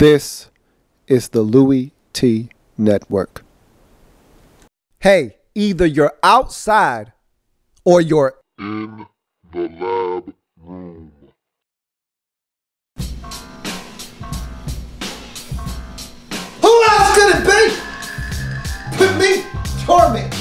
This is the Louie T Network. Hey, either you're outside or you're in the lab room. Who else could it be? Put me, torment.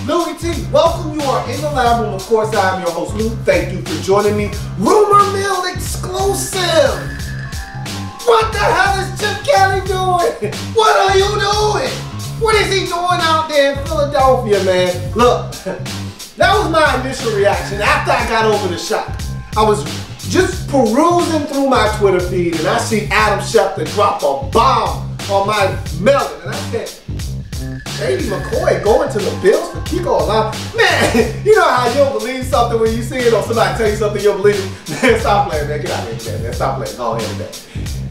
Louie T, welcome. You are in the lab room. Of course, I am your host, Lou. Thank you for joining me. Rumor Mill exclusive. What the hell is Chip Kelly doing? What are you doing? What is he doing out there in Philadelphia, man? Look, that was my initial reaction after I got over the shock. I was just perusing through my Twitter feed and I see Adam Schefter drop a bomb on my melon. And I said, Shady McCoy going to the Bills for Kiko Alonso. Man, you know how you don't believe something when you see it or somebody tell you something you don't believe it? Man, stop playing, man. Get out of here, man. Stop playing. Go ahead, man.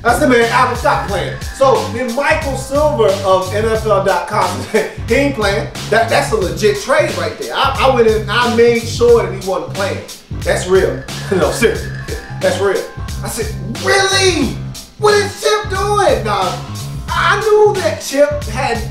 I said, man, Adam, stop playing. So then Michael Silver of NFL.com said, he ain't playing. That's a legit trade right there. I went in, I made sure that he wasn't playing. That's real. No, seriously. That's real. I said, really? What is Chip doing? Now, I knew that Chip had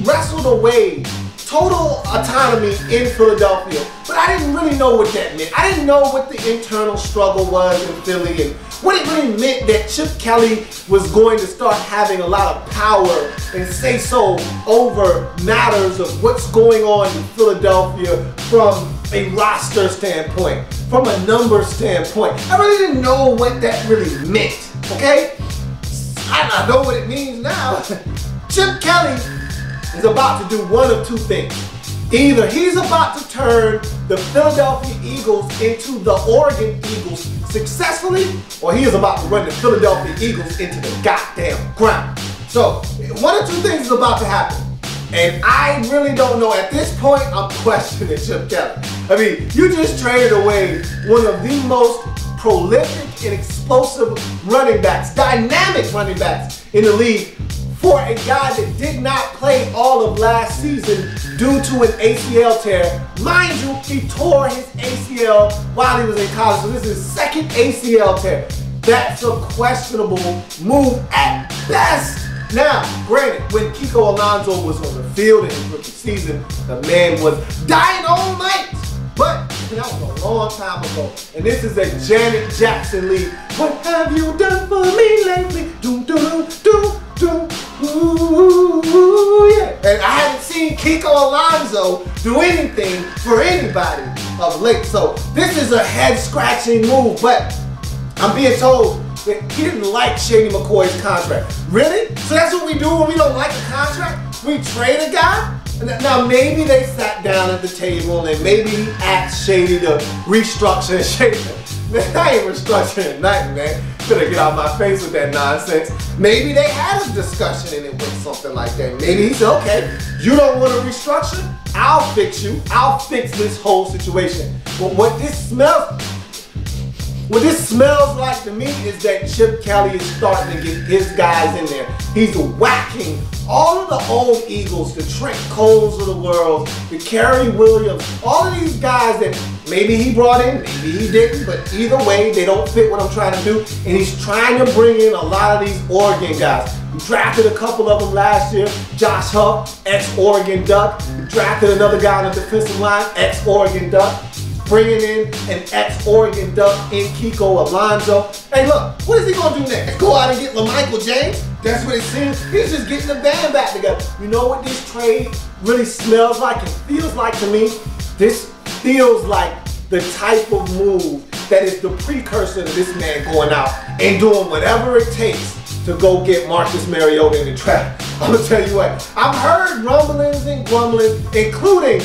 wrestled away total autonomy in Philadelphia, but I didn't really know what that meant. I didn't know what the internal struggle was in Philly and what it really meant that Chip Kelly was going to start having a lot of power and say so over matters of what's going on in Philadelphia from a roster standpoint, from a number standpoint. I really didn't know what that really meant, okay? I know what it means now. Chip Kelly is about to do one of two things. Either he's about to turn the Philadelphia Eagles into the Oregon Eagles successfully, or he is about to run the Philadelphia Eagles into the goddamn ground. So, one of two things is about to happen. And I really don't know. At this point, I'm questioning Chip Kelly. I mean, you just traded away one of the most prolific and explosive running backs, dynamic running backs in the league, for a guy that did not play all of last season due to an ACL tear. Mind you, he tore his ACL while he was in college, so this is his second ACL tear. That's a questionable move at best. Now, granted, when Kiko Alonso was on the field in his rookie season, the man was dying all night. But that was a long time ago. And this is a Janet Jackson lead. What have you done for me lately? Do, do, do, do, do. Ooh, yeah. And I haven't seen Kiko Alonso do anything for anybody of late. So this is a head-scratching move, but I'm being told that he didn't like Shady McCoy's contract. Really? So that's what we do when we don't like a contract? We trade a guy? Now maybe they sat down at the table and maybe he asked Shady to restructure. Shady, man, I ain't restructuring nothing, man. Better get out my face with that nonsense. Maybe they had a discussion and it went something like that. Maybe he said, okay, you don't want to restructure? I'll fix you. I'll fix this whole situation. But what this smells like to me is that Chip Kelly is starting to get his guys in there. He's whacking all of the old Eagles, the Trent Coles of the world, the Kerry Williams, all of these guys that maybe he brought in, maybe he didn't, but either way, they don't fit what I'm trying to do. And he's trying to bring in a lot of these Oregon guys. He drafted a couple of them last year. Josh Huff, ex-Oregon Duck. He drafted another guy on the defensive line, ex-Oregon Duck. Bringing in an ex-Oregon Duck in Kiko Alonso. Hey, look, what is he gonna do next? Go out and get LaMichael James? That's what it seems. He's just getting the band back together. You know what this trade really smells like and feels like to me? This feels like the type of move that is the precursor to this man going out and doing whatever it takes to go get Marcus Mariota in the draft. I'm gonna tell you what, I've heard rumblings and grumblings, including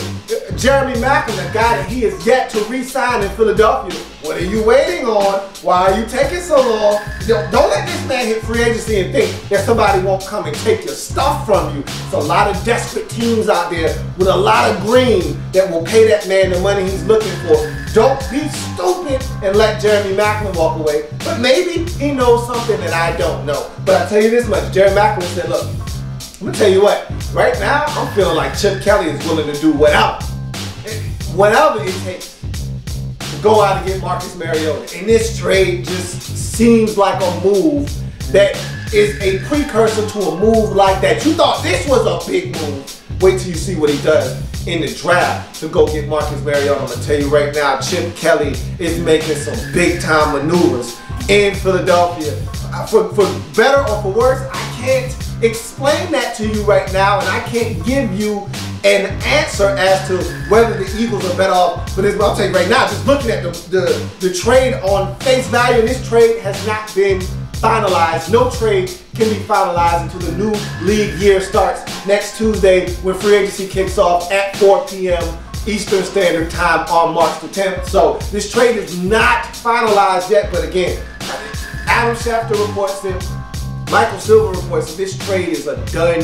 Jeremy Maclin, a guy that he has yet to re-sign in Philadelphia. What are you waiting on? Why are you taking so long? Don't let this man hit free agency and think that somebody won't come and take your stuff from you. There's a lot of desperate teams out there with a lot of green that will pay that man the money he's looking for. Don't be stupid and let Jeremy Maclin walk away. But maybe he knows something that I don't know. But I tell you this much, Jeremy Maclin said, look, I'm gonna tell you what, right now I'm feeling like Chip Kelly is willing to do whatever it takes to go out and get Marcus Mariota. And this trade just seems like a move that is a precursor to a move like that. You thought this was a big move. Wait till you see what he does in the draft to go get Marcus Mariota. I'm gonna tell you right now, Chip Kelly is making some big time maneuvers in Philadelphia. For better or for worse, I can't explain that to you right now, and I can't give you an answer as to whether the Eagles are better off. But I'll tell you right now, just looking at the trade on face value, and this trade has not been finalized. No trade can be finalized until the new league year starts next Tuesday when free agency kicks off at 4 p.m. Eastern Standard Time on March the 10th. So this trade is not finalized yet, but again, Adam Schefter reports it, Michael Silver reports that this trade is a done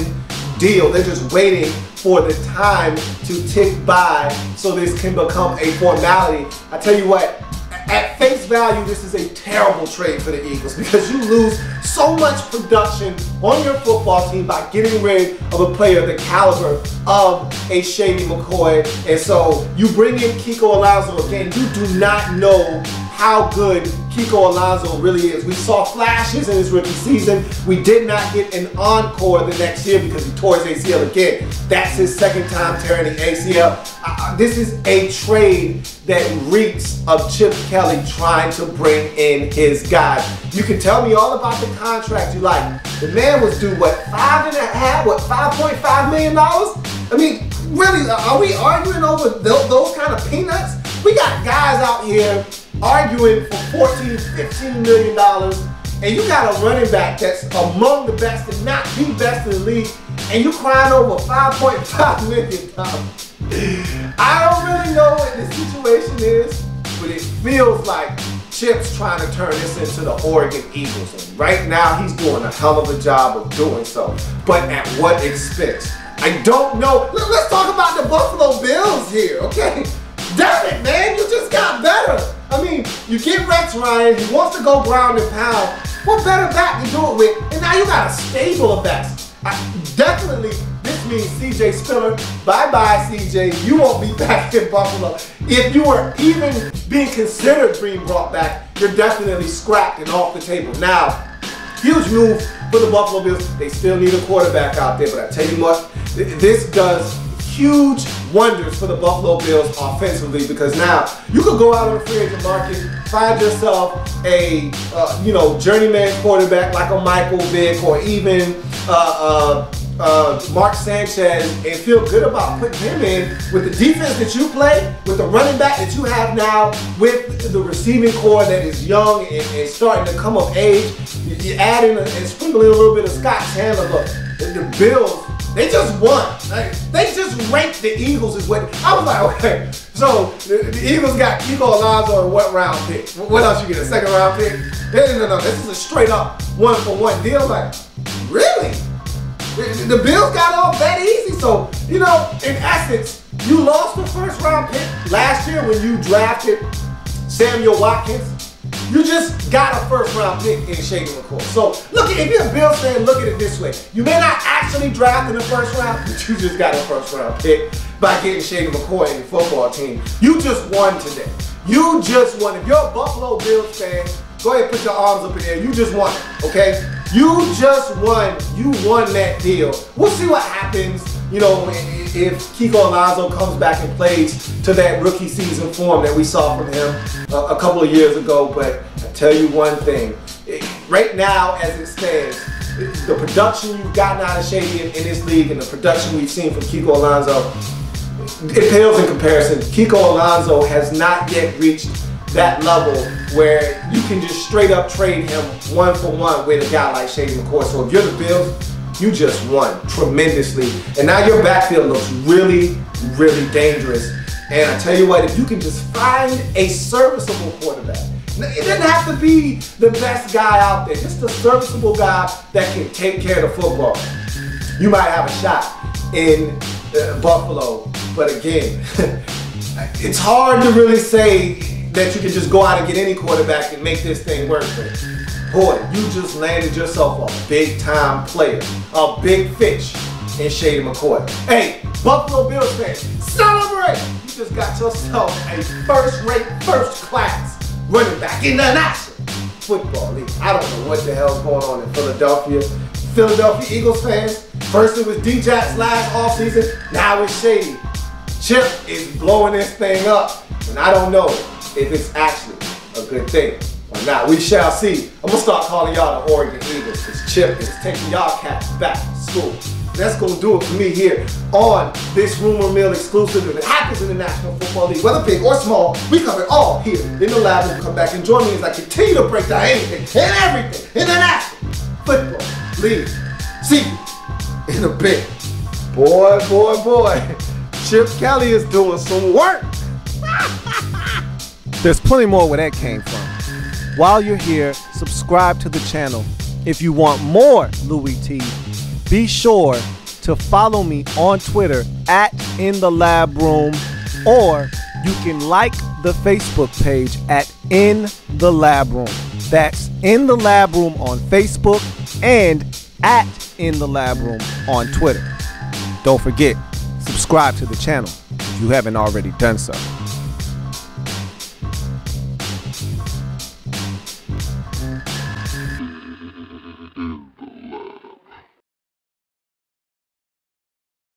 deal. They're just waiting for the time to tick by so this can become a formality. I tell you what, at face value, this is a terrible trade for the Eagles because you lose so much production on your football team by getting rid of a player the caliber of a Shady McCoy. And so you bring in Kiko Alonso again. You do not know how good Kiko Alonso really is. We saw flashes in his rookie season. We did not get an encore the next year because he tore his ACL again. That's his second time tearing the ACL. This is a trade that reeks of Chip Kelly trying to bring in his guys. You can tell me all about the contract you like. The man was due, what, $5.5 million? I mean, really, are we arguing over those kind of peanuts? We got guys out here arguing for $14, $15 million, and you got a running back that's among the best, if not the best in the league, and you crying over $5.5 million. I don't really know what the situation is, but it feels like Chip's trying to turn this into the Oregon Eagles, and right now he's doing a hell of a job of doing so, but at what expense? I don't know. Let's talk about the Buffalo Bills here, okay? Damn it, man, you just got better. I mean, you get Rex Ryan, he wants to go ground and pound. What better back to do it with? And now you got a stable of backs. Definitely, this means CJ Spiller. Bye-bye, CJ. You won't be back in Buffalo. If you were even being considered being brought back, you're definitely scrapped and off the table. Now, huge move for the Buffalo Bills. They still need a quarterback out there, but I tell you what, this does huge wonders for the Buffalo Bills offensively because now you could go out on the free agent market, find yourself a journeyman quarterback like a Michael Vick or even Mark Sanchez and feel good about putting him in with the defense that you play, with the running back that you have now, with the receiving core that is young and starting to come of age. You add in and sprinkle in a little bit of Scott Chandler. Look, the Bills, they just won. They just ranked the Eagles is what I was like, okay. So the Eagles got Kiko Alonso and what round pick? What else you get? A second round pick? No. This is a straight up one-for-one deal. Like, really? The Bills got off that easy. So, in essence, you lost the first round pick last year when you drafted Samuel Watkins. You just got a first round pick in Shady McCoy. So look, if you're a Bills fan, look at it this way. You may not actually draft in the first round, but you just got a first round pick by getting Shady McCoy in your football team. You just won today. You just won. If you're a Buffalo Bills fan, go ahead and put your arms up in the air. You just won, okay? You just won. You won that deal. We'll see what happens, if Kiko Alonso comes back and plays to that rookie season form that we saw from him a couple of years ago. But I tell you one thing, right now as it stands, the production you've gotten out of Shady in this league and the production we've seen from Kiko Alonso, it pales in comparison. Kiko Alonso has not yet reached that level where you can just straight up trade him one for one with a guy like Shady McCoy. So if you're the Bills, you just won tremendously. And now your backfield looks really, really dangerous. And I tell you what, if you can just find a serviceable quarterback, it doesn't have to be the best guy out there, just a serviceable guy that can take care of the football, you might have a shot in Buffalo. But again, it's hard to really say that you can just go out and get any quarterback and make this thing work. But boy, you just landed yourself a big time player, a big fish in Shady McCoy. Hey, Buffalo Bills fans, celebrate! You just got yourself a first-rate, first-class running back in the nation. Football League. I don't know what the hell's going on in Philadelphia. Philadelphia Eagles fans, first it was D-Jack's last offseason, now it's Shady. Chip is blowing this thing up, and I don't know if it's actually a good thing or not. We shall see. I'm gonna start calling y'all the Oregon Eagles because Chip is taking y'all cats back to school. That's gonna do it for me here on this Rumor Mill exclusive. If it happens in the National Football League, whether big or small, we cover it all here in the lab. And come back and join me as I continue to break down anything and everything in the National Football League. See you in a bit. Boy, boy, boy. Chip Kelly is doing some work. There's plenty more where that came from. While you're here, subscribe to the channel. If you want more Louie T, be sure to follow me on Twitter at In The Lab Room, or you can like the Facebook page at In The Lab Room. That's In The Lab Room on Facebook and at In The Lab Room on Twitter. Don't forget, subscribe to the channel if you haven't already done so.